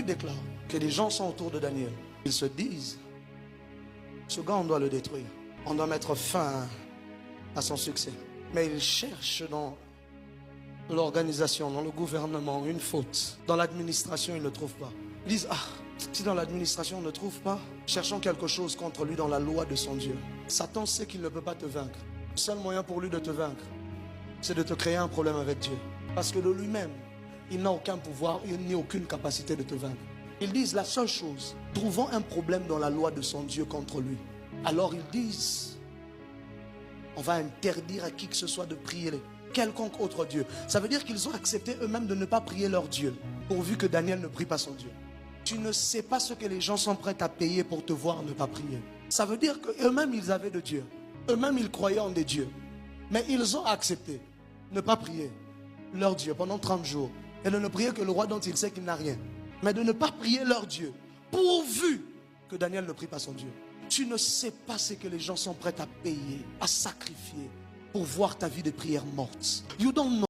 Il déclare que les gens sont autour de Daniel. Ils se disent, ce gars, on doit le détruire. On doit mettre fin à son succès. Mais ils cherchent dans l'organisation, dans le gouvernement, une faute. Dans l'administration, ils ne trouvent pas. Ils disent, ah, si dans l'administration on ne trouve pas, cherchons quelque chose contre lui dans la loi de son Dieu. Satan sait qu'il ne peut pas te vaincre. Le seul moyen pour lui de te vaincre, c'est de te créer un problème avec Dieu. Parce que de lui-même, il n'a aucun pouvoir, il n'a aucune capacité de te vaincre. Ils disent la seule chose, trouvons un problème dans la loi de son Dieu contre lui. Alors ils disent, on va interdire à qui que ce soit de prier quelconque autre Dieu. Ça veut dire qu'ils ont accepté eux-mêmes de ne pas prier leur Dieu, pourvu que Daniel ne prie pas son Dieu. Tu ne sais pas ce que les gens sont prêts à payer pour te voir ne pas prier. Ça veut dire qu'eux-mêmes ils avaient de Dieu. Eux-mêmes ils croyaient en des dieux. Mais ils ont accepté de ne pas prier leur Dieu pendant 30 jours. Et de ne prier que le roi dont il sait qu'il n'a rien. Mais de ne pas prier leur Dieu, pourvu que Daniel ne prie pas son Dieu. Tu ne sais pas ce que les gens sont prêts à payer, à sacrifier pour voir ta vie de prière morte. You don't know.